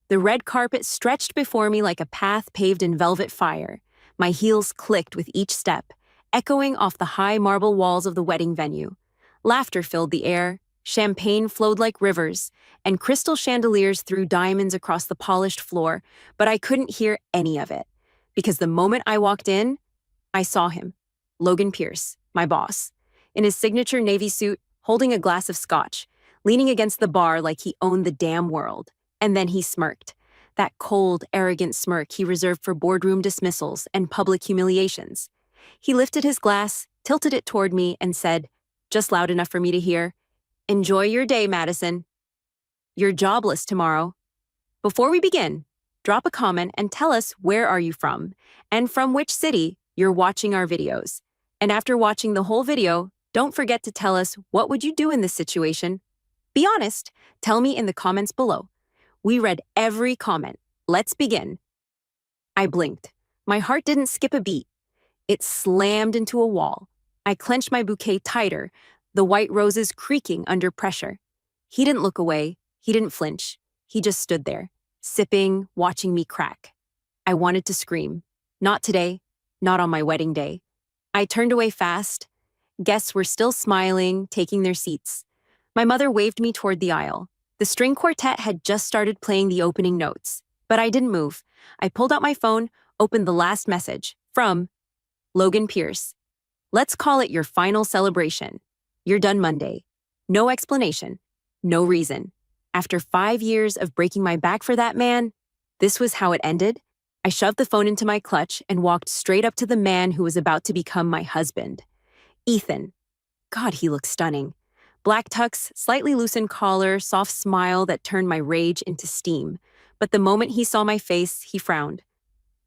The red carpet stretched before me like a path paved in velvet fire. My heels clicked with each step, echoing off the high marble walls of the wedding venue. Laughter filled the air, champagne flowed like rivers, and crystal chandeliers threw diamonds across the polished floor, but I couldn't hear any of it. Because the moment I walked in, I saw him, Logan Pierce, my boss, in his signature navy suit, holding a glass of scotch, leaning against the bar like he owned the damn world. And then he smirked, that cold, arrogant smirk he reserved for boardroom dismissals and public humiliations. He lifted his glass, tilted it toward me, and said, just loud enough for me to hear, "Enjoy your day, Madison. You're jobless tomorrow. Before we begin, drop a comment and tell us where are you from, and from which city you're watching our videos. And after watching the whole video, don't forget to tell us what would you do in this situation. Be honest, tell me in the comments below. We read every comment. Let's begin." I blinked. My heart didn't skip a beat. It slammed into a wall. I clenched my bouquet tighter, the white roses creaking under pressure. He didn't look away. He didn't flinch. He just stood there, sipping, watching me crack. I wanted to scream. Not today. Not on my wedding day. I turned away fast. Guests were still smiling, taking their seats. My mother waved me toward the aisle. The string quartet had just started playing the opening notes, but I didn't move. I pulled out my phone, opened the last message, from Logan Pierce. "Let's call it your final celebration. You're done Monday. No explanation. No reason. After 5 years of breaking my back for that man, this was how it ended." I shoved the phone into my clutch and walked straight up to the man who was about to become my husband. Ethan. God, he looked stunning. Black tux, slightly loosened collar, soft smile that turned my rage into steam. But the moment he saw my face, he frowned.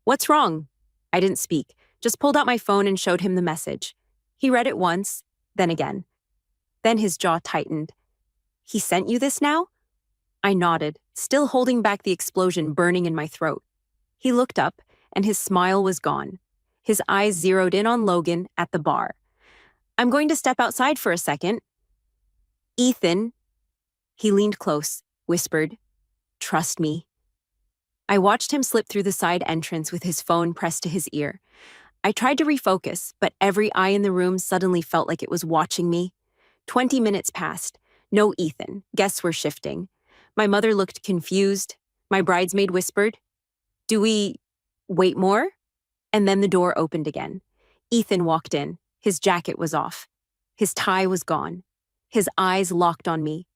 "What's wrong?" I didn't speak, just pulled out my phone and showed him the message. He read it once, then again. Then his jaw tightened. "He sent you this now?" I nodded, still holding back the explosion burning in my throat. He looked up, and his smile was gone. His eyes zeroed in on Logan at the bar. "I'm going to step outside for a second." "Ethan." He leaned close, whispered, "Trust me." I watched him slip through the side entrance with his phone pressed to his ear. I tried to refocus, but every eye in the room suddenly felt like it was watching me. 20 minutes passed. No Ethan. Guests were shifting. My mother looked confused. My bridesmaid whispered, "Do we wait more?" And then the door opened again. Ethan walked in. His jacket was off. His tie was gone. His eyes locked on me.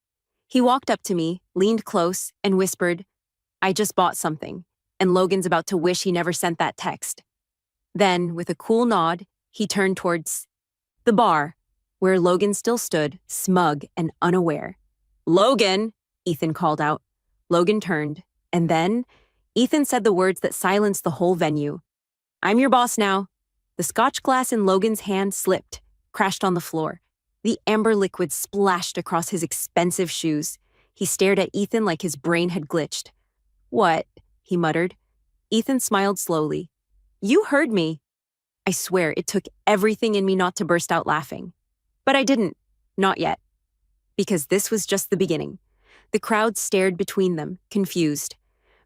He walked up to me, leaned close, and whispered, "I just bought something, and Logan's about to wish he never sent that text." Then, with a cool nod, he turned towards the bar, where Logan still stood, smug and unaware. "Logan!" Ethan called out. Logan turned, and then Ethan said the words that silenced the whole venue. "I'm your boss now." The scotch glass in Logan's hand slipped, crashed on the floor. The amber liquid splashed across his expensive shoes. He stared at Ethan like his brain had glitched. "What?" he muttered. Ethan smiled slowly. "You heard me." I swear it took everything in me not to burst out laughing. But I didn't. Not yet. Because this was just the beginning. The crowd stared between them, confused.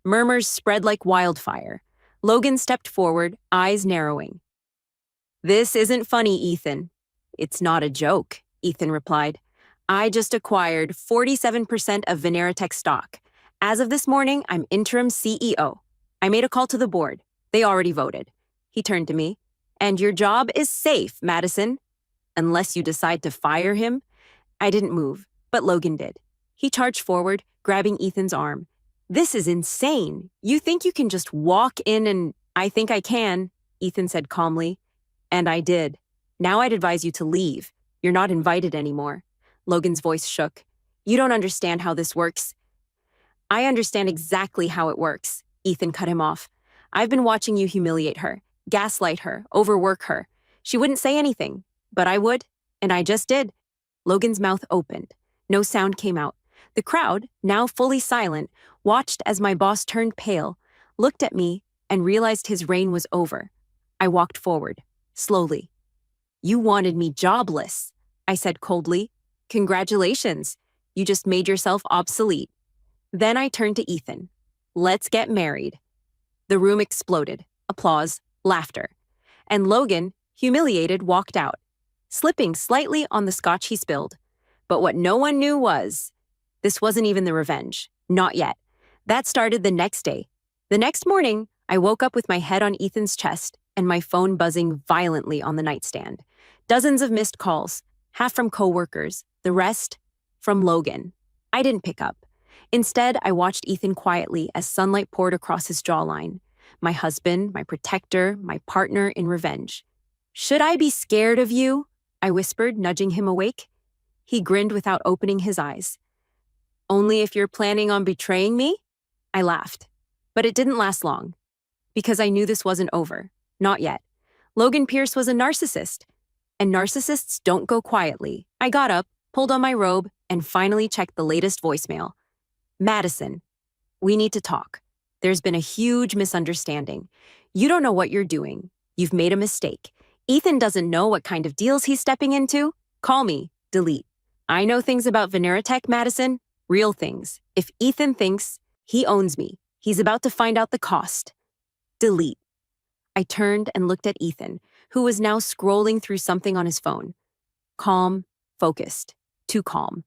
Murmurs spread like wildfire. Logan stepped forward, eyes narrowing. "This isn't funny, Ethan." "It's not a joke," Ethan replied. "I just acquired 47% of Veneratech stock. As of this morning, I'm interim CEO. I made a call to the board. They already voted." He turned to me. "And your job is safe, Madison. Unless you decide to fire him." I didn't move, but Logan did. He charged forward, grabbing Ethan's arm. "This is insane. You think you can just walk in and—" "I think I can," Ethan said calmly. "And I did. Now I'd advise you to leave. You're not invited anymore." Logan's voice shook. "You don't understand how this works." "I understand exactly how it works," Ethan cut him off. "I've been watching you humiliate her, gaslight her, overwork her. She wouldn't say anything, but I would, and I just did." Logan's mouth opened. No sound came out. The crowd, now fully silent, watched as my boss turned pale, looked at me, and realized his reign was over. I walked forward, slowly. "You wanted me jobless," I said coldly. "Congratulations. You just made yourself obsolete." Then I turned to Ethan. Let's get married. The room exploded. Applause, laughter. And Logan, humiliated, walked out, slipping slightly on the scotch he spilled. But what no one knew was, this wasn't even the revenge. Not yet. That started the next day. The next morning, I woke up with my head on Ethan's chest and my phone buzzing violently on the nightstand. Dozens of missed calls, half from coworkers, the rest from Logan. I didn't pick up. Instead, I watched Ethan quietly as sunlight poured across his jawline. My husband, my protector, my partner in revenge. "Should I be scared of you?" I whispered, nudging him awake. He grinned without opening his eyes. "Only if you're planning on betraying me?" I laughed. But it didn't last long. Because I knew this wasn't over. Not yet. Logan Pierce was a narcissist. And narcissists don't go quietly. I got up, pulled on my robe, and finally checked the latest voicemail. "Madison, we need to talk. There's been a huge misunderstanding. You don't know what you're doing. You've made a mistake. Ethan doesn't know what kind of deals he's stepping into. Call me. Delete. I know things about Veneratech, Madison. Real things. If Ethan thinks he owns me, he's about to find out the cost. Delete." I turned and looked at Ethan, who was now scrolling through something on his phone. Calm, focused, too calm.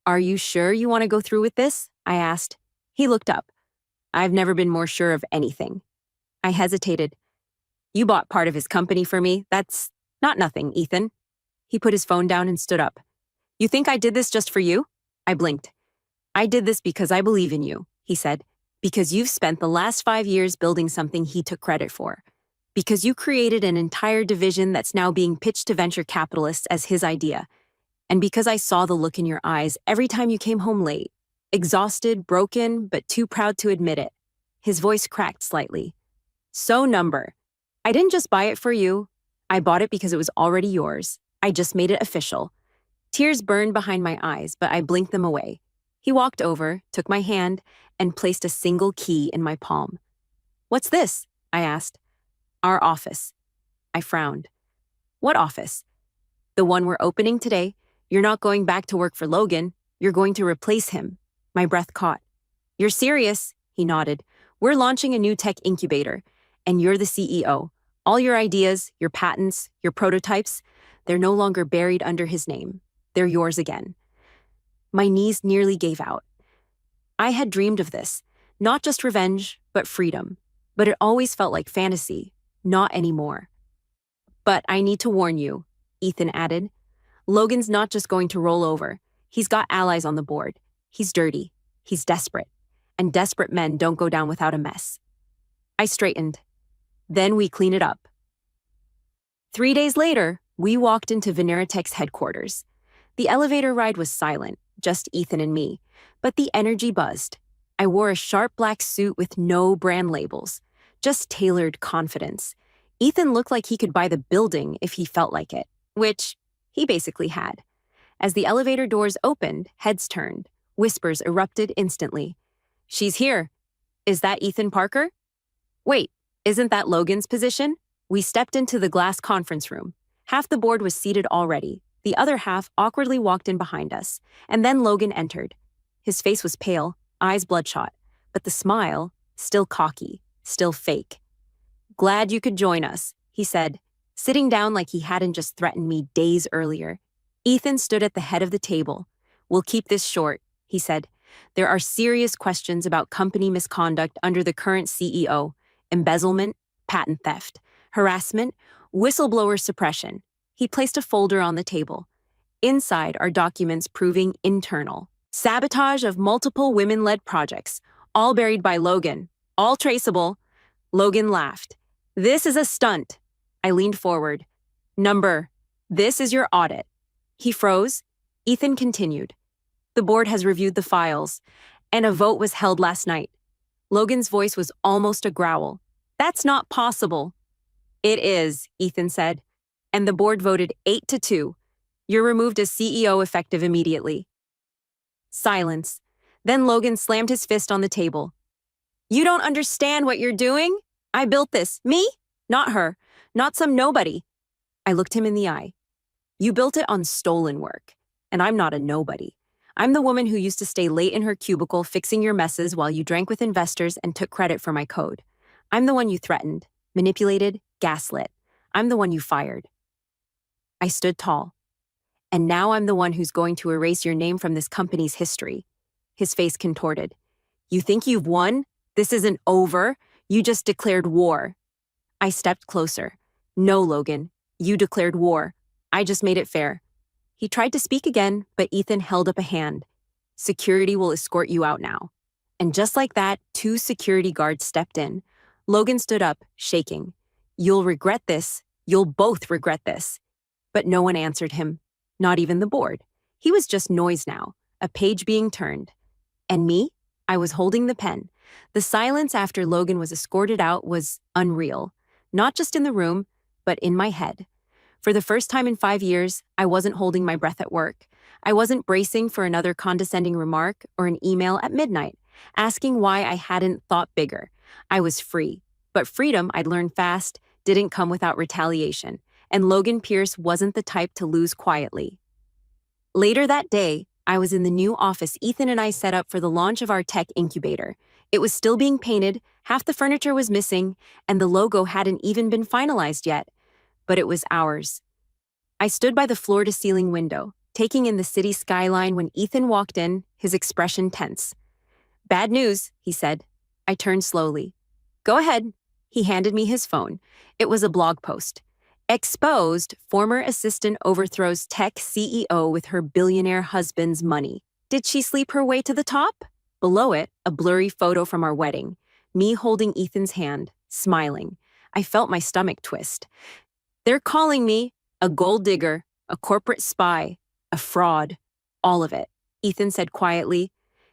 "Are you sure you want to go through with this?" I asked. He looked up. "I've never been more sure of anything." I hesitated. "You bought part of his company for me. That's not nothing, Ethan." He put his phone down and stood up. "You think I did this just for you?" I blinked. "I did this because I believe in you," he said. "Because you've spent the last 5 years building something he took credit for. Because you created an entire division that's now being pitched to venture capitalists as his idea. And because I saw the look in your eyes every time you came home late. Exhausted, broken, but too proud to admit it." His voice cracked slightly. "So number. I didn't just buy it for you. I bought it because it was already yours. I just made it official." Tears burned behind my eyes, but I blinked them away. He walked over, took my hand, and placed a single key in my palm. "What's this?" I asked. "Our office." I frowned. "What office?" "The one we're opening today. You're not going back to work for Logan. You're going to replace him." My breath caught. "You're serious?" He nodded. "We're launching a new tech incubator, and you're the CEO. All your ideas, your patents, your prototypes, they're no longer buried under his name. They're yours again." My knees nearly gave out. I had dreamed of this, not just revenge, but freedom. But it always felt like fantasy, not anymore. "But I need to warn you," Ethan added. "Logan's not just going to roll over. He's got allies on the board. He's dirty. He's desperate. And desperate men don't go down without a mess." I straightened. "Then we clean it up." 3 days later, we walked into Veneratech's headquarters. The elevator ride was silent, just Ethan and me, but the energy buzzed. I wore a sharp black suit with no brand labels, just tailored confidence. Ethan looked like he could buy the building if he felt like it, which he basically had. As the elevator doors opened, heads turned. Whispers erupted instantly. "She's here. Is that Ethan Parker? Wait, isn't that Logan's position?" We stepped into the glass conference room. Half the board was seated already. The other half awkwardly walked in behind us, and then Logan entered. His face was pale, eyes bloodshot, but the smile, still cocky, still fake. "Glad you could join us," he said, sitting down like he hadn't just threatened me days earlier. Ethan stood at the head of the table. "We'll keep this short," he said. "There are serious questions about company misconduct under the current CEO, embezzlement, patent theft, harassment, whistleblower suppression." He placed a folder on the table. Inside are documents proving internal. Sabotage of multiple women-led projects, all buried by Logan, all traceable. Logan laughed. "This is a stunt." I leaned forward. "Number, this is your audit." He froze. Ethan continued. "The board has reviewed the files, and a vote was held last night." Logan's voice was almost a growl. "That's not possible." "It is," Ethan said. "And the board voted 8-2. You're removed as CEO effective immediately." Silence. Then Logan slammed his fist on the table. "You don't understand what you're doing? I built this. Me? Not her. Not some nobody." I looked him in the eye. "You built it on stolen work, and I'm not a nobody. I'm the woman who used to stay late in her cubicle fixing your messes while you drank with investors and took credit for my code. I'm the one you threatened, manipulated, gaslit. I'm the one you fired. I stood tall. And now I'm the one who's going to erase your name from this company's history. His face contorted. You think you've won? This isn't over. You just declared war. I stepped closer. No, Logan. You declared war. I just made it fair. He tried to speak again, but Ethan held up a hand. Security will escort you out now. And just like that, 2 security guards stepped in. Logan stood up, shaking. You'll regret this. You'll both regret this. But no one answered him. Not even the board. He was just noise now, a page being turned. And me? I was holding the pen. The silence after Logan was escorted out was unreal. Not just in the room, but in my head. For the first time in 5 years, I wasn't holding my breath at work. I wasn't bracing for another condescending remark or an email at midnight, asking why I hadn't thought bigger. I was free. But freedom, I'd learned fast, didn't come without retaliation. And Logan Pierce wasn't the type to lose quietly. Later that day, I was in the new office Ethan and I set up for the launch of our tech incubator. It was still being painted, half the furniture was missing, and the logo hadn't even been finalized yet. But it was ours. I stood by the floor-to-ceiling window, taking in the city skyline when Ethan walked in, his expression tense. Bad news, he said. I turned slowly. Go ahead. He handed me his phone. It was a blog post. Exposed, former assistant overthrows tech CEO with her billionaire husband's money. Did she sleep her way to the top? Below it, a blurry photo from our wedding. Me holding Ethan's hand, smiling. I felt my stomach twist. They're calling me a gold digger, a corporate spy, a fraud. All of it, Ethan said quietly.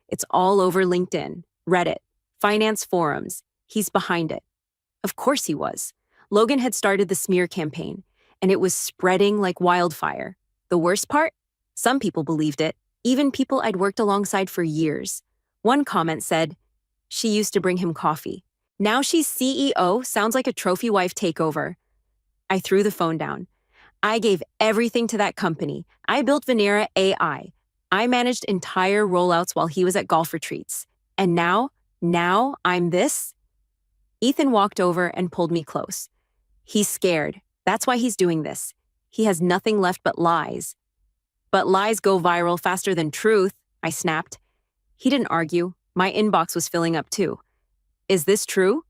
It's all over LinkedIn, Reddit, finance forums. He's behind it. Of course he was. Logan had started the smear campaign, and it was spreading like wildfire. The worst part? Some people believed it, even people I'd worked alongside for years. One comment said, she used to bring him coffee. Now she's CEO, sounds like a trophy wife takeover. I threw the phone down. I gave everything to that company. I built Venera AI. I managed entire rollouts while he was at golf retreats. And now I'm this? Ethan walked over and pulled me close. He's scared. That's why he's doing this. He has nothing left but lies. But lies go viral faster than truth, I snapped. He didn't argue. My inbox was filling up too. Is this true?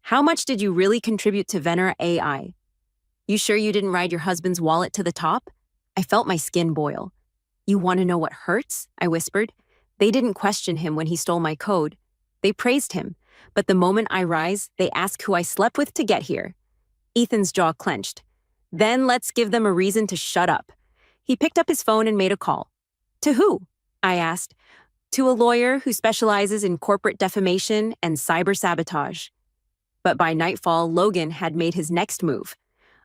How much did you really contribute to Venera AI? You sure you didn't ride your husband's wallet to the top? I felt my skin boil. You want to know what hurts? I whispered. They didn't question him when he stole my code. They praised him. But the moment I rise, they ask who I slept with to get here. Ethan's jaw clenched. Then let's give them a reason to shut up. He picked up his phone and made a call. To who? I asked. To a lawyer who specializes in corporate defamation and cyber sabotage. But by nightfall, Logan had made his next move.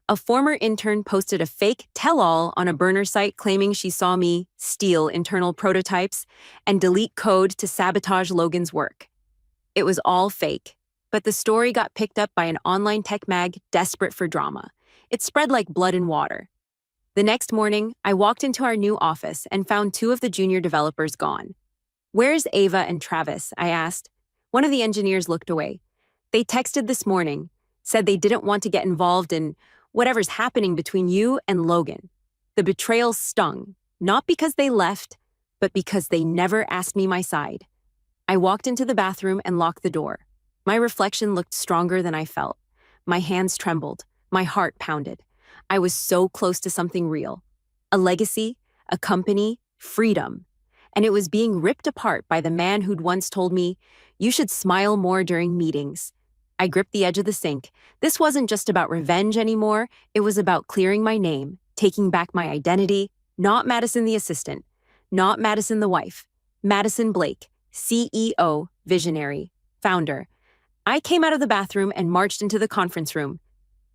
A former intern posted a fake tell-all on a burner site claiming she saw me steal internal prototypes and delete code to sabotage Logan's work. It was all fake, but the story got picked up by an online tech mag desperate for drama. It spread like blood in water. The next morning, I walked into our new office and found 2 of the junior developers gone. Where's Ava and Travis? I asked. One of the engineers looked away. They texted this morning, said they didn't want to get involved in whatever's happening between you and Logan. The betrayal stung, not because they left, but because they never asked me my side. I walked into the bathroom and locked the door. My reflection looked stronger than I felt. My hands trembled. My heart pounded. I was so close to something real. A legacy, a company, freedom. And it was being ripped apart by the man who'd once told me, you should smile more during meetings. I gripped the edge of the sink. This wasn't just about revenge anymore. It was about clearing my name, taking back my identity. Not Madison the assistant. Not Madison the wife. Madison Blake, CEO, visionary, founder. I came out of the bathroom and marched into the conference room.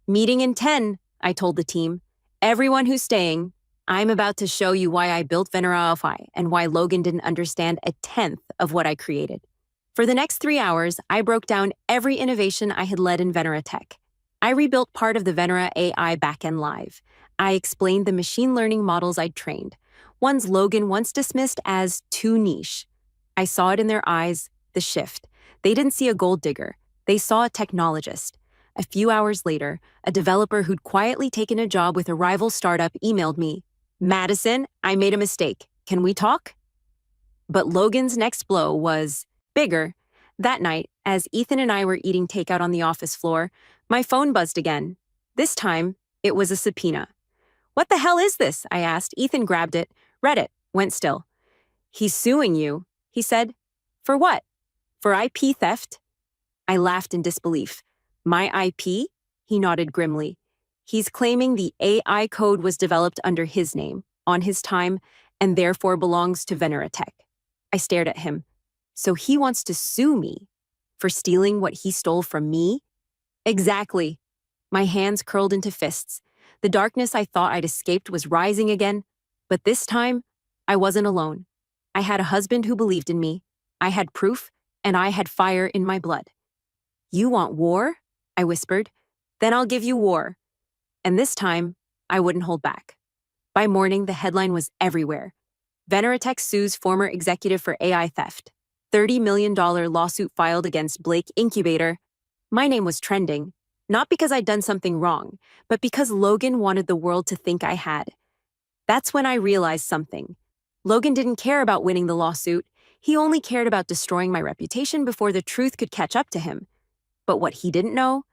Meeting in 10, I told the team. Everyone who's staying, I'm about to show you why I built Venera AI and why Logan didn't understand a tenth of what I created. For the next 3 hours, I broke down every innovation I had led in Venera Tech. I rebuilt part of the Venera AI backend live. I explained the machine learning models I'd trained, ones Logan once dismissed as too niche. I saw it in their eyes, the shift. They didn't see a gold digger. They saw a technologist. A few hours later, a developer who'd quietly taken a job with a rival startup emailed me, "Madison, I made a mistake. Can we talk?" But Logan's next blow was bigger. That night, as Ethan and I were eating takeout on the office floor, my phone buzzed again. This time, it was a subpoena. "What the hell is this?" I asked. Ethan grabbed it, read it, went still. "He's suing you," he said. "For what? For IP theft?" I laughed in disbelief. "My IP?" He nodded grimly. "He's claiming the AI code was developed under his name, on his time, and therefore belongs to Veneratech." I stared at him. "So he wants to sue me for stealing what he stole from me?" "Exactly." My hands curled into fists. The darkness I thought I'd escaped was rising again, but this time, I wasn't alone. I had a husband who believed in me. I had proof, and I had fire in my blood. "You want war?" I whispered. "Then I'll give you war." And this time, I wouldn't hold back. By morning, the headline was everywhere. Veneratech sues former executive for AI theft. $30 million lawsuit filed against Blake Incubator. My name was trending, not because I'd done something wrong, but because Logan wanted the world to think I had. That's when I realized something. Logan didn't care about winning the lawsuit. He only cared about destroying my reputation before the truth could catch up to him. But what he didn't know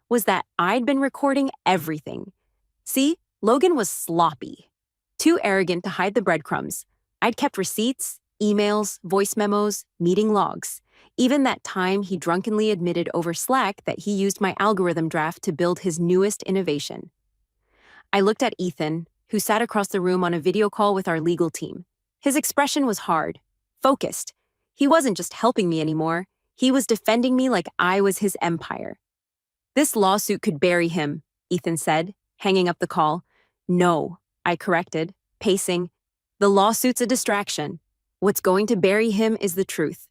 was that I'd been recording everything. See, Logan was sloppy, too arrogant to hide the breadcrumbs. I'd kept receipts, emails, voice memos, meeting logs. Even that time he drunkenly admitted over Slack that he used my algorithm draft to build his newest innovation. I looked at Ethan, who sat across the room on a video call with our legal team. His expression was hard, focused. He wasn't just helping me anymore. He was defending me like I was his empire. "This lawsuit could bury him," Ethan said, hanging up the call. "No," I corrected, pacing. "The lawsuit's a distraction. What's going to bury him is the truth."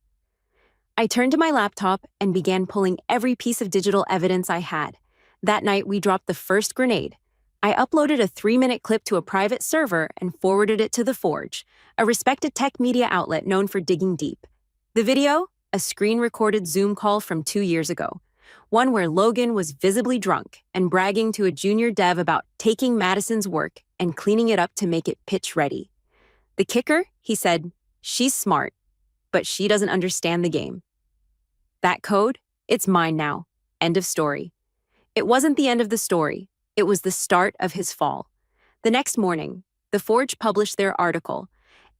I turned to my laptop and began pulling every piece of digital evidence I had. That night, we dropped the first grenade. I uploaded a 3-minute clip to a private server and forwarded it to The Forge, a respected tech media outlet known for digging deep. The video? A screen-recorded Zoom call from 2 years ago. One where Logan was visibly drunk and bragging to a junior dev about taking Madison's work and cleaning it up to make it pitch-ready. "The kicker," he said, "she's smart, but she doesn't understand the game." That code? It's mine now. End of story. It wasn't the end of the story. It was the start of his fall. The next morning, The Forge published their article,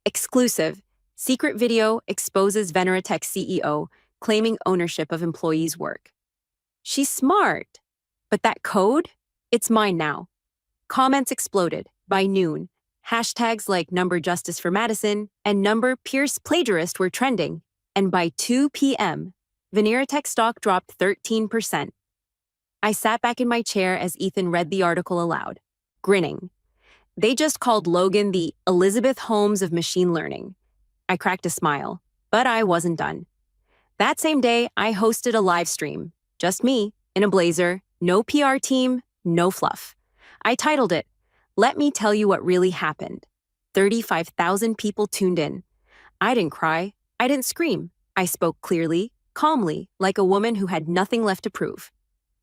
"Exclusive: Secret Video Exposes Veneratech CEO Claiming Ownership of Employees' Work." She's smart. But that code? It's mine now. Comments exploded. By noon, hashtags like #Justice for Madison and #Pierce Plagiarist were trending. And by 2 p.m., Veneratech stock dropped 13%. I sat back in my chair as Ethan read the article aloud, grinning. They just called Logan the Elizabeth Holmes of machine learning. I cracked a smile, but I wasn't done. That same day, I hosted a live stream. Just me, in a blazer, no PR team, no fluff. I titled it, "Let Me Tell You What Really Happened." 35,000 people tuned in. I didn't cry. I didn't scream. I spoke clearly, calmly, like a woman who had nothing left to prove.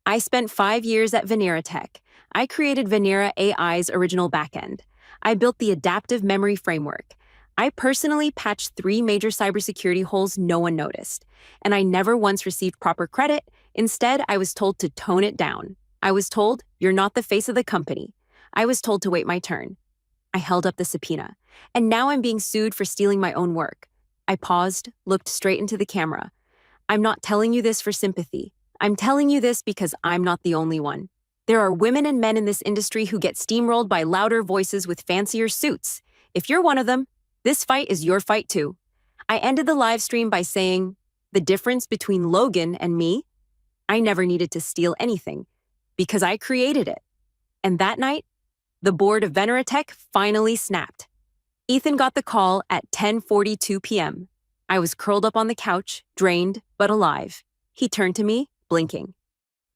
I spent 5 years at Veneratech. I created Venera AI's original backend. I built the adaptive memory framework. I personally patched 3 major cybersecurity holes no one noticed. And I never once received proper credit. Instead, I was told to tone it down. I was told, "You're not the face of the company." I was told to wait my turn. I held up the subpoena. And now I'm being sued for stealing my own work. I paused, looked straight into the camera. I'm not telling you this for sympathy. I'm telling you this because I'm not the only one. There are women and men in this industry who get steamrolled by louder voices with fancier suits. If you're one of them, this fight is your fight too. I ended the live stream by saying, the difference between Logan and me? I never needed to steal anything, because I created it. And that night, the board of Veneratech finally snapped. Ethan got the call at 10:42 p.m. I was curled up on the couch, drained but alive. He turned to me, blinking.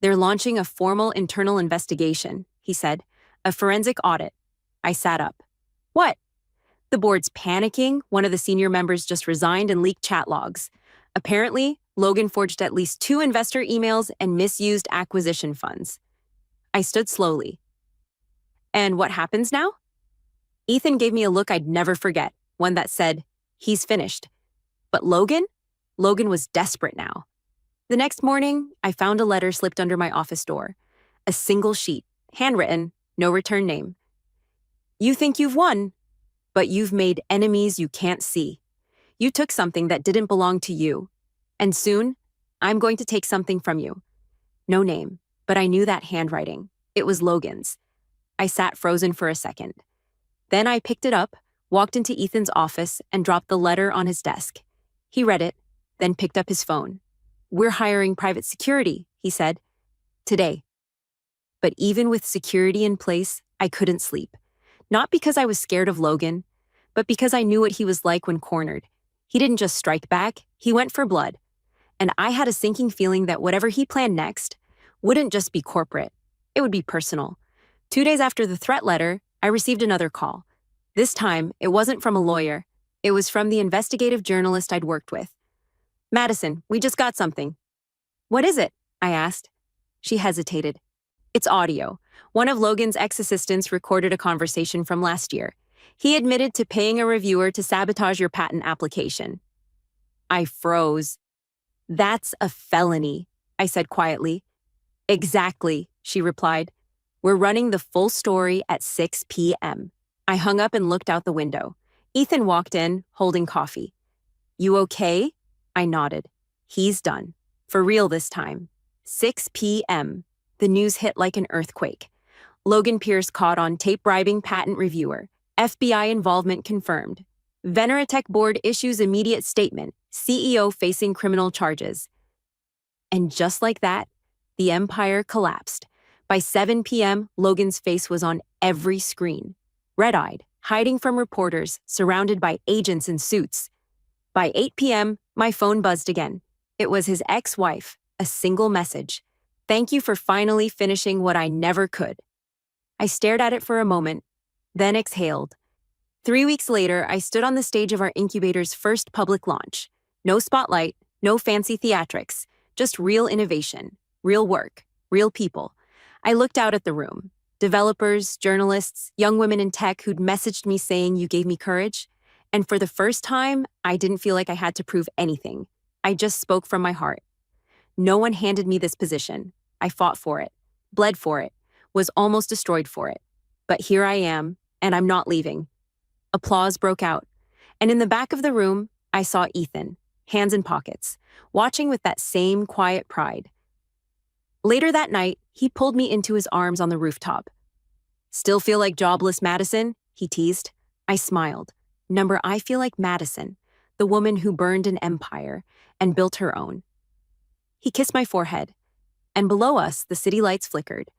"They're launching a formal internal investigation," he said. "A forensic audit." I sat up. "What?" The board's panicking. One of the senior members just resigned and leaked chat logs. Apparently, Logan forged at least 2 investor emails and misused acquisition funds. I stood slowly. And what happens now? Ethan gave me a look I'd never forget, one that said, "He's finished." But Logan? Logan was desperate now. The next morning, I found a letter slipped under my office door. A single sheet, handwritten, no return name. "You think you've won, but you've made enemies you can't see. You took something that didn't belong to you. And soon, I'm going to take something from you." No name, but I knew that handwriting. It was Logan's. I sat frozen for a second. Then I picked it up, walked into Ethan's office, and dropped the letter on his desk. He read it, then picked up his phone. "We're hiring private security," he said. "Today." But even with security in place, I couldn't sleep. Not because I was scared of Logan, but because I knew what he was like when cornered. He didn't just strike back, he went for blood. And I had a sinking feeling that whatever he planned next wouldn't just be corporate. It would be personal. 2 days after the threat letter, I received another call. This time, it wasn't from a lawyer. It was from the investigative journalist I'd worked with. "Madison, we just got something." "What is it?" I asked. She hesitated. "It's audio. One of Logan's ex-assistants recorded a conversation from last year. He admitted to paying a reviewer to sabotage your patent application." I froze. "That's a felony," I said quietly. "Exactly," she replied. "We're running the full story at 6 p.m. I hung up and looked out the window. Ethan walked in, holding coffee. "You okay?" I nodded. He's done. For real this time. 6 p.m. The news hit like an earthquake. Logan Pierce caught on tape bribing patent reviewer. FBI involvement confirmed. Veneratech board issues immediate statement. CEO facing criminal charges. And just like that, the empire collapsed. By 7 p.m., Logan's face was on every screen. Red-eyed, hiding from reporters, surrounded by agents in suits. By 8 p.m., my phone buzzed again. It was his ex-wife, a single message. "Thank you for finally finishing what I never could." I stared at it for a moment, then exhaled. 3 weeks later, I stood on the stage of our incubator's first public launch. No spotlight, no fancy theatrics, just real innovation, real work, real people. I looked out at the room. Developers, journalists, young women in tech who'd messaged me saying you gave me courage. And for the first time, I didn't feel like I had to prove anything. I just spoke from my heart. No one handed me this position. I fought for it, bled for it, was almost destroyed for it. But here I am, and I'm not leaving. Applause broke out. And in the back of the room, I saw Ethan, hands in pockets, watching with that same quiet pride. Later that night, he pulled me into his arms on the rooftop. "Still feel like jobless Madison?" he teased. I smiled. I feel like Madison, the woman who burned an empire and built her own. He kissed my forehead, and below us, the city lights flickered.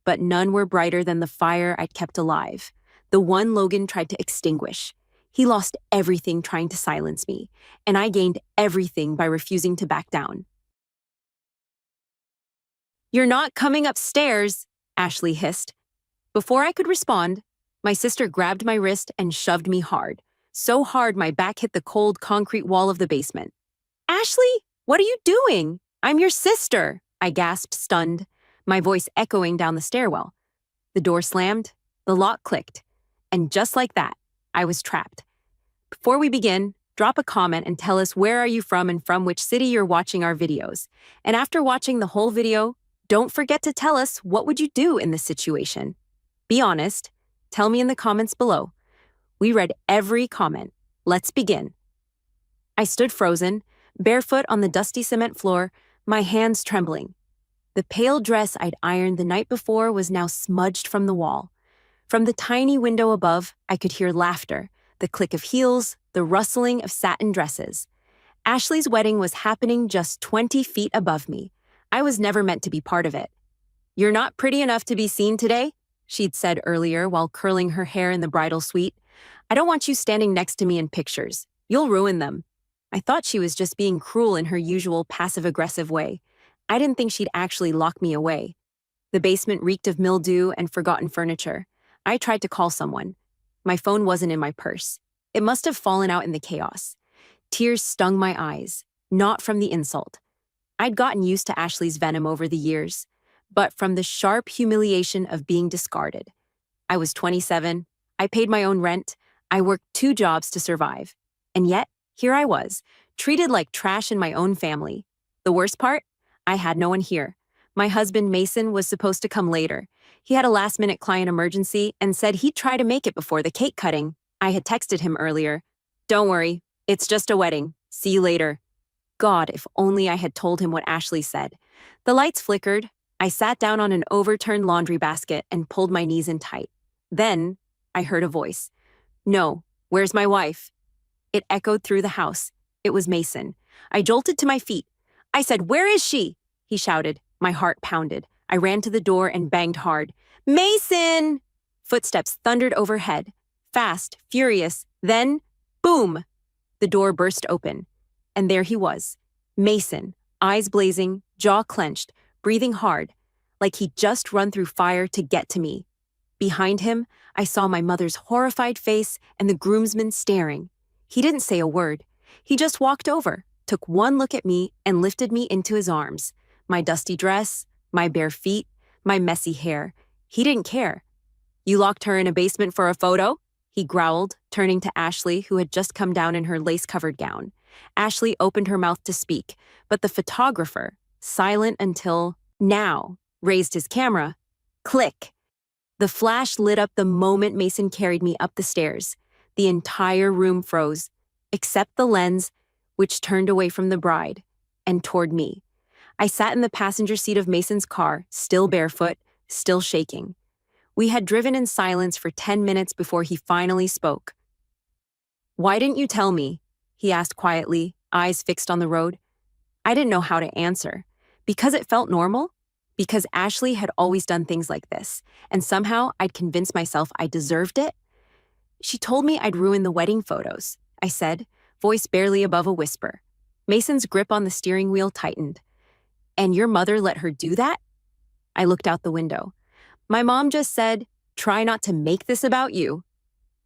But none were brighter than the fire I'd kept alive, the one Logan tried to extinguish. He lost everything trying to silence me, and I gained everything by refusing to back down. "You're not coming upstairs," Ashley hissed. Before I could respond, my sister grabbed my wrist and shoved me hard, so hard my back hit the cold concrete wall of the basement. "Ashley, what are you doing? I'm your sister," I gasped, stunned, my voice echoing down the stairwell. The door slammed, the lock clicked, and just like that, I was trapped. Before we begin, drop a comment and tell us where are you from and from which city you're watching our videos. And after watching the whole video, don't forget to tell us what would you do in this situation. Be honest. Tell me in the comments below. We read every comment. Let's begin. I stood frozen, barefoot on the dusty cement floor, my hands trembling. The pale dress I'd ironed the night before was now smudged from the wall. From the tiny window above, I could hear laughter, the click of heels, the rustling of satin dresses. Ashley's wedding was happening just 20 feet above me. I was never meant to be part of it. "You're not pretty enough to be seen today," she'd said earlier while curling her hair in the bridal suite. "I don't want you standing next to me in pictures. You'll ruin them." I thought she was just being cruel in her usual passive-aggressive way. I didn't think she'd actually lock me away. The basement reeked of mildew and forgotten furniture. I tried to call someone. My phone wasn't in my purse. It must have fallen out in the chaos. Tears stung my eyes, not from the insult. I'd gotten used to Ashley's venom over the years, but from the sharp humiliation of being discarded. I was 27, I paid my own rent, I worked 2 jobs to survive. And yet, here I was, treated like trash in my own family. The worst part? I had no one here. My husband, Mason, was supposed to come later. He had a last-minute client emergency and said he'd try to make it before the cake cutting. I had texted him earlier. "Don't worry, it's just a wedding. See you later." God, if only I had told him what Ashley said. The lights flickered. I sat down on an overturned laundry basket and pulled my knees in tight. Then, I heard a voice. "No, where's my wife?" It echoed through the house. It was Mason. I jolted to my feet. I said, "Where is she?" He shouted. My heart pounded. I ran to the door and banged hard. "Mason!" Footsteps thundered overhead. Fast, furious. Then, boom! The door burst open. And there he was. Mason, eyes blazing, jaw clenched, breathing hard, like he'd just run through fire to get to me. Behind him, I saw my mother's horrified face and the groomsmen staring. He didn't say a word. He just walked over, took one look at me, and lifted me into his arms. My dusty dress, my bare feet, my messy hair. He didn't care. "You locked her in a basement for a photo?" He growled, turning to Ashley, who had just come down in her lace-covered gown. Ashley opened her mouth to speak, but the photographer, silent until now, raised his camera. Click! The flash lit up the moment Mason carried me up the stairs. The entire room froze, except the lens, which turned away from the bride and toward me. I sat in the passenger seat of Mason's car, still barefoot, still shaking. We had driven in silence for 10 minutes before he finally spoke. "Why didn't you tell me?" he asked quietly, eyes fixed on the road. I didn't know how to answer. Because it felt normal? Because Ashley had always done things like this, and somehow I'd convinced myself I deserved it? "She told me I'd ruin the wedding photos," I said, voice barely above a whisper. Mason's grip on the steering wheel tightened. "And your mother let her do that?" I looked out the window. My mom just said, "Try not to make this about you."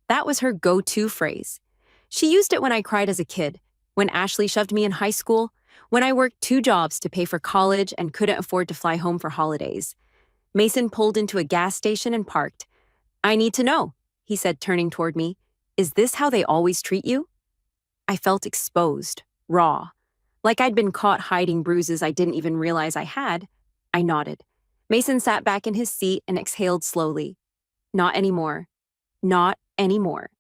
That was her go-to phrase. She used it when I cried as a kid, when Ashley shoved me in high school, when I worked 2 jobs to pay for college and couldn't afford to fly home for holidays. Mason pulled into a gas station and parked. "I need to know," he said, turning toward me. "Is this how they always treat you?" I felt exposed, raw, like I'd been caught hiding bruises I didn't even realize I had. I nodded. Mason sat back in his seat and exhaled slowly. "Not anymore. Not anymore."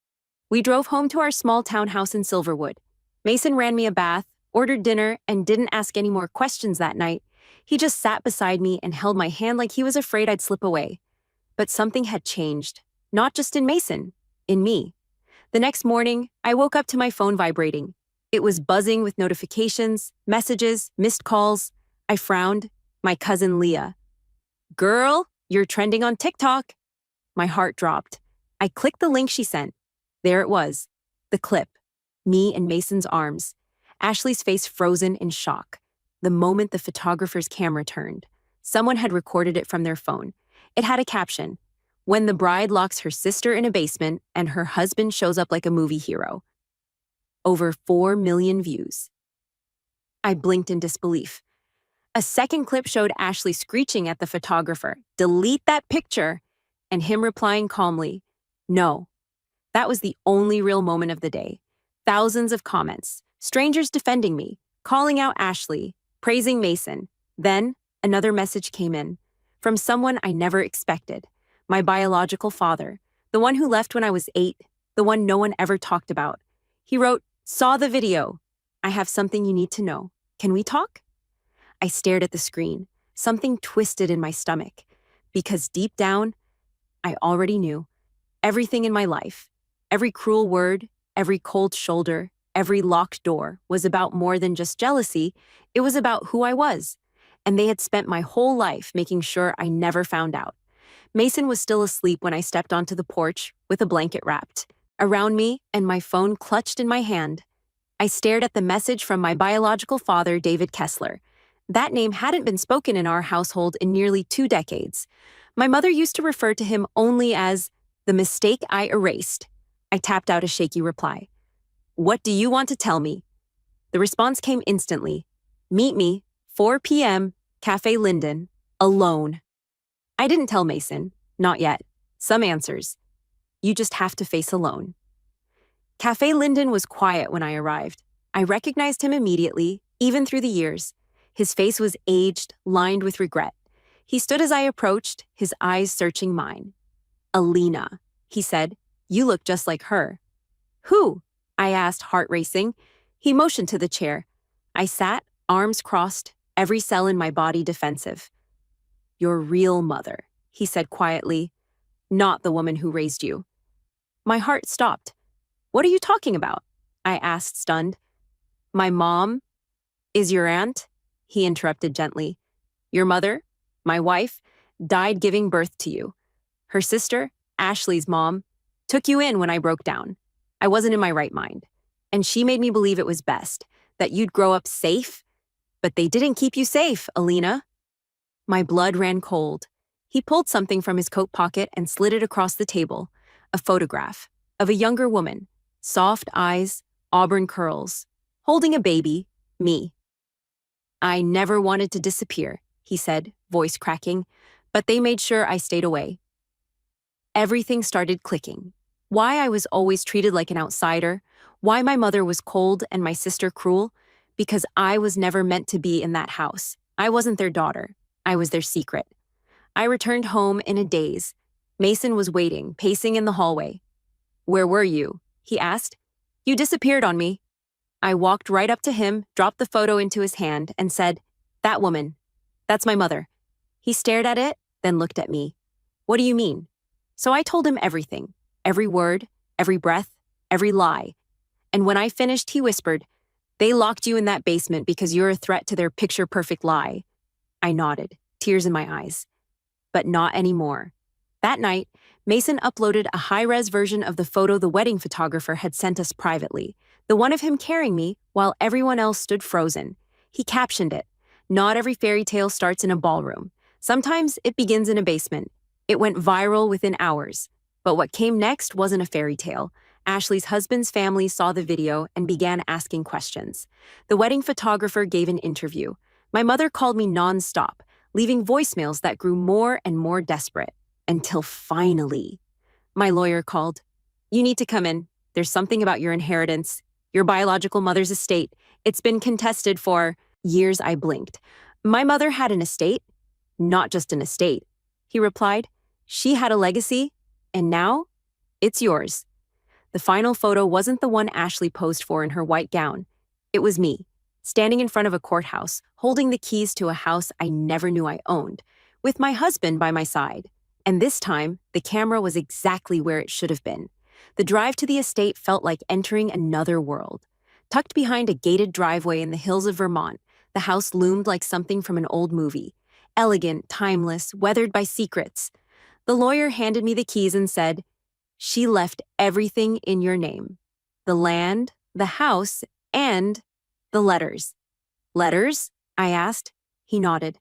We drove home to our small townhouse in Silverwood. Mason ran me a bath, ordered dinner, and didn't ask any more questions that night. He just sat beside me and held my hand like he was afraid I'd slip away. But something had changed, not just in Mason, in me. The next morning, I woke up to my phone vibrating. It was buzzing with notifications, messages, missed calls. I frowned. My cousin Leah. "Girl, you're trending on TikTok." My heart dropped. I clicked the link she sent. There it was, the clip. Me in Mason's arms. Ashley's face frozen in shock. The moment the photographer's camera turned, someone had recorded it from their phone. It had a caption, "When the bride locks her sister in a basement and her husband shows up like a movie hero." Over 4 million views. I blinked in disbelief. A second clip showed Ashley screeching at the photographer, "Delete that picture," and him replying calmly, "No." That was the only real moment of the day. Thousands of comments, strangers defending me, calling out Ashley, praising Mason. Then, another message came in, from someone I never expected. My biological father, the one who left when I was 8, the one no one ever talked about. He wrote, "Saw the video. I have something you need to know. Can we talk?" I stared at the screen, something twisted in my stomach, because deep down, I already knew. Everything in my life, every cruel word, every cold shoulder, every locked door was about more than just jealousy. It was about who I was. And they had spent my whole life making sure I never found out. Mason was still asleep when I stepped onto the porch with a blanket wrapped around me and my phone clutched in my hand. I stared at the message from my biological father, David Kessler. That name hadn't been spoken in our household in nearly 2 decades. My mother used to refer to him only as the mistake I erased. I tapped out a shaky reply. What do you want to tell me? The response came instantly. Meet me, 4 p.m., Cafe Linden, alone. I didn't tell Mason, not yet. Some answers. You just have to face alone. Cafe Linden was quiet when I arrived. I recognized him immediately, even through the years. His face was aged, lined with regret. He stood as I approached, his eyes searching mine. Alina, he said, you look just like her. Who? I asked, heart racing. He motioned to the chair. I sat, arms crossed, every cell in my body defensive. Your real mother, he said quietly, not the woman who raised you. My heart stopped. What are you talking about? I asked, stunned. My mom is your aunt, he interrupted gently. Your mother, my wife, died giving birth to you. Her sister, Ashley's mom, took you in when I broke down. I wasn't in my right mind. And she made me believe it was best, that you'd grow up safe. But they didn't keep you safe, Alina. My blood ran cold. He pulled something from his coat pocket and slid it across the table, a photograph of a younger woman, soft eyes, auburn curls, holding a baby, me. I never wanted to disappear, he said, voice cracking, but they made sure I stayed away. Everything started clicking. Why I was always treated like an outsider, why my mother was cold and my sister cruel, because I was never meant to be in that house. I wasn't their daughter. I was their secret. I returned home in a daze. Mason was waiting, pacing in the hallway. Where were you? He asked. You disappeared on me. I walked right up to him, dropped the photo into his hand, and said, that woman. That's my mother. He stared at it, then looked at me. What do you mean? So I told him everything, every word, every breath, every lie. And when I finished, he whispered, they locked you in that basement because you're a threat to their picture-perfect lie. I nodded, tears in my eyes. But not anymore. That night, Mason uploaded a high-res version of the photo the wedding photographer had sent us privately, the one of him carrying me while everyone else stood frozen. He captioned it, not every fairy tale starts in a ballroom. Sometimes it begins in a basement. It went viral within hours. But what came next wasn't a fairy tale. Ashley's husband's family saw the video and began asking questions. The wedding photographer gave an interview. My mother called me non-stop, leaving voicemails that grew more and more desperate. Until finally, my lawyer called. You need to come in. There's something about your inheritance, your biological mother's estate. It's been contested for years. I blinked. My mother had an estate, not just an estate. He replied, she had a legacy, and now it's yours. The final photo wasn't the one Ashley posed for in her white gown. It was me, standing in front of a courthouse, holding the keys to a house I never knew I owned, with my husband by my side. And this time, the camera was exactly where it should have been. The drive to the estate felt like entering another world. Tucked behind a gated driveway in the hills of Vermont, the house loomed like something from an old movie. Elegant, timeless, weathered by secrets. The lawyer handed me the keys and said, she left everything in your name. The land, the house, and the letters. Letters? I asked. He nodded.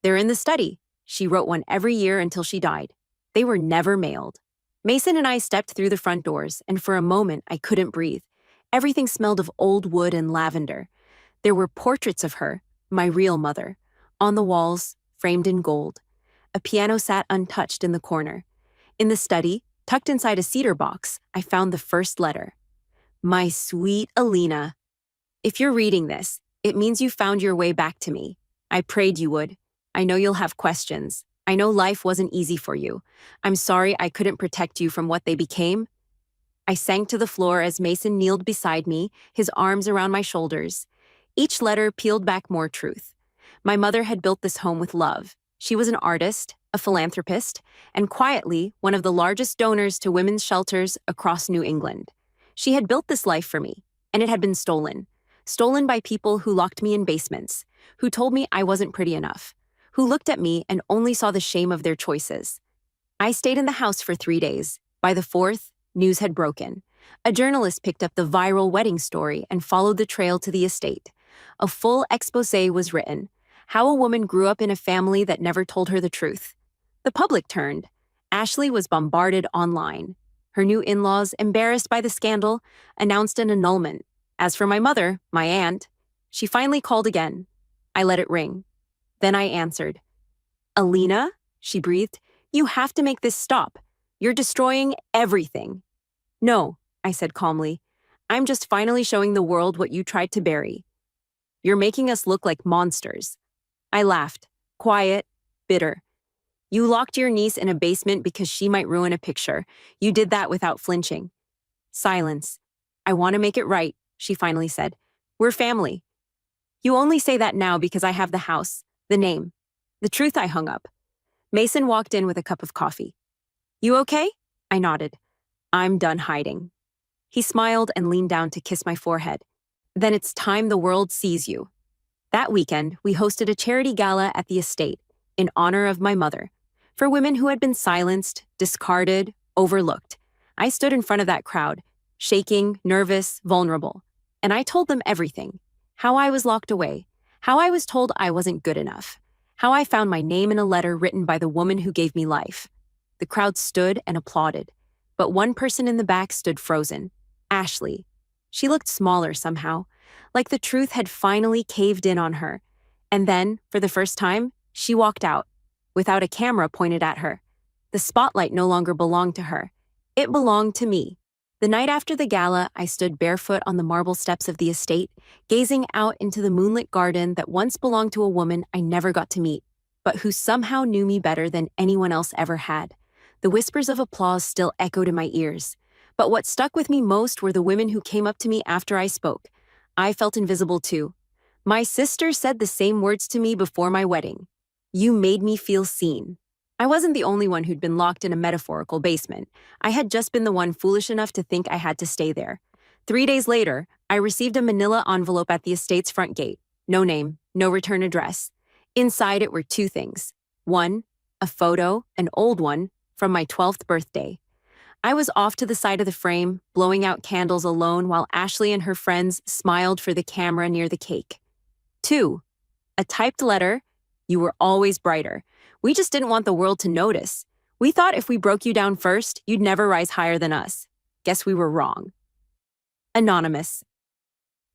They're in the study. She wrote one every year until she died. They were never mailed. Mason and I stepped through the front doors, and for a moment, I couldn't breathe. Everything smelled of old wood and lavender. There were portraits of her, my real mother, on the walls, framed in gold. A piano sat untouched in the corner. In the study, tucked inside a cedar box, I found the first letter. My sweet Alina. If you're reading this, it means you found your way back to me. I prayed you would. I know you'll have questions. I know life wasn't easy for you. I'm sorry I couldn't protect you from what they became. I sank to the floor as Mason kneeled beside me, his arms around my shoulders. Each letter peeled back more truth. My mother had built this home with love. She was an artist, a philanthropist, and quietly one of the largest donors to women's shelters across New England. She had built this life for me, and it had been stolen. Stolen by people who locked me in basements, who told me I wasn't pretty enough, who looked at me and only saw the shame of their choices. I stayed in the house for 3 days. By the fourth, news had broken. A journalist picked up the viral wedding story and followed the trail to the estate. A full exposé was written. How a woman grew up in a family that never told her the truth. The public turned. Ashley was bombarded online. Her new in-laws, embarrassed by the scandal, announced an annulment. As for my mother, my aunt, she finally called again. I let it ring. Then I answered. "Alina?" she breathed. "You have to make this stop. You're destroying everything." "No," I said calmly. "I'm just finally showing the world what you tried to bury. You're making us look like monsters." I laughed, quiet, bitter. "You locked your niece in a basement because she might ruin a picture. You did that without flinching." Silence. "I want to make it right," she finally said. "We're family." "You only say that now because I have the house, the name." The truth, I hung up. Mason walked in with a cup of coffee. "You okay?" I nodded. "I'm done hiding." He smiled and leaned down to kiss my forehead. "Then it's time the world sees you." That weekend, we hosted a charity gala at the estate in honor of my mother, for women who had been silenced, discarded, overlooked. I stood in front of that crowd, shaking, nervous, vulnerable, and I told them everything. How I was locked away, how I was told I wasn't good enough, how I found my name in a letter written by the woman who gave me life. The crowd stood and applauded, but one person in the back stood frozen. Ashley. She looked smaller somehow, like the truth had finally caved in on her. And then, for the first time, she walked out, without a camera pointed at her. The spotlight no longer belonged to her. It belonged to me. The night after the gala, I stood barefoot on the marble steps of the estate, gazing out into the moonlit garden that once belonged to a woman I never got to meet, but who somehow knew me better than anyone else ever had. The whispers of applause still echoed in my ears. But what stuck with me most were the women who came up to me after I spoke. I felt invisible too. My sister said the same words to me before my wedding. "You made me feel seen." I wasn't the only one who'd been locked in a metaphorical basement. I had just been the one foolish enough to think I had to stay there. 3 days later, I received a manila envelope at the estate's front gate. No name, no return address. Inside it were 2 things. 1, a photo, an old one, from my 12th birthday. I was off to the side of the frame, blowing out candles alone while Ashley and her friends smiled for the camera near the cake. 2, a typed letter. "You were always brighter. We just didn't want the world to notice. We thought if we broke you down first, you'd never rise higher than us. Guess we were wrong." Anonymous.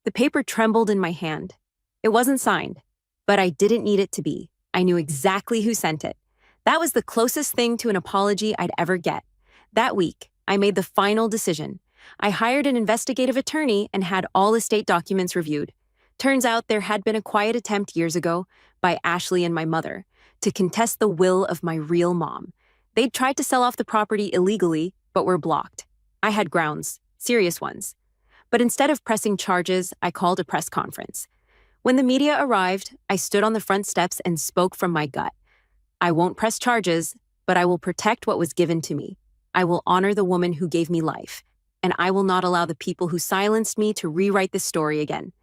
The paper trembled in my hand. It wasn't signed, but I didn't need it to be. I knew exactly who sent it. That was the closest thing to an apology I'd ever get. That week, I made the final decision. I hired an investigative attorney and had all estate documents reviewed. Turns out there had been a quiet attempt years ago by Ashley and my mother to contest the will of my real mom. They'd tried to sell off the property illegally, but were blocked. I had grounds, serious ones. But instead of pressing charges, I called a press conference. When the media arrived, I stood on the front steps and spoke from my gut. "I won't press charges, but I will protect what was given to me. I will honor the woman who gave me life, and I will not allow the people who silenced me to rewrite this story again."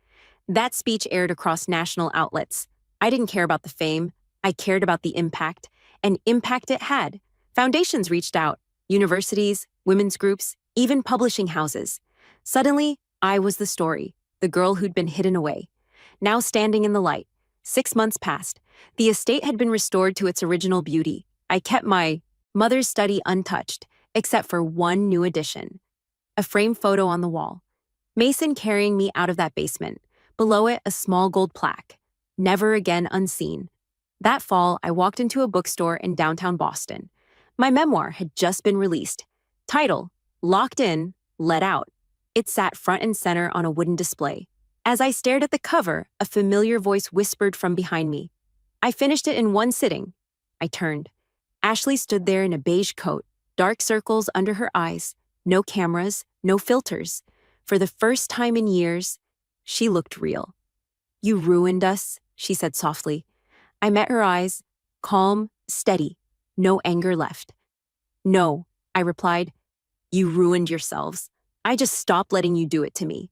That speech aired across national outlets. I didn't care about the fame. I cared about the impact, and impact it had. Foundations reached out, universities, women's groups, even publishing houses. Suddenly, I was the story, the girl who'd been hidden away. Now standing in the light. 6 months passed. The estate had been restored to its original beauty. I kept my mother's study untouched, except for one new addition. A framed photo on the wall. Mason carrying me out of that basement. Below it, a small gold plaque. "Never again unseen." That fall, I walked into a bookstore in downtown Boston. My memoir had just been released. Title, Locked In, Let Out. It sat front and center on a wooden display. As I stared at the cover, a familiar voice whispered from behind me. "I finished it in one sitting." I turned. Ashley stood there in a beige coat, dark circles under her eyes, no cameras, no filters. For the first time in years, she looked real. "You ruined us," she said softly. I met her eyes, calm, steady, no anger left. "No," I replied. "You ruined yourselves. I just stopped letting you do it to me."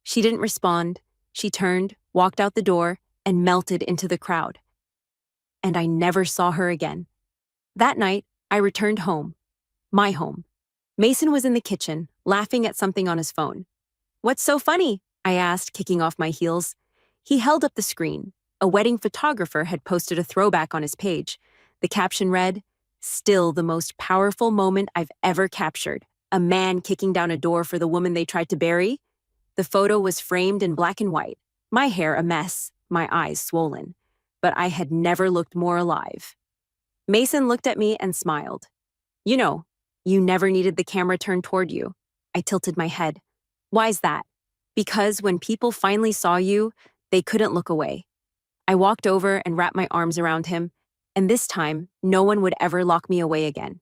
She didn't respond. She turned, walked out the door, and melted into the crowd. And I never saw her again. That night, I returned home. My home. Mason was in the kitchen, laughing at something on his phone. "What's so funny?" I asked, kicking off my heels. He held up the screen. A wedding photographer had posted a throwback on his page. The caption read, "Still the most powerful moment I've ever captured. A man kicking down a door for the woman they tried to bury. The photo was framed in black and white, my hair a mess, my eyes swollen. But I had never looked more alive. Mason looked at me and smiled. You know, you never needed the camera turned toward you. I tilted my head. Why's that? Because when people finally saw you, they couldn't look away. I walked over and wrapped my arms around him, and this time, no one would ever lock me away again.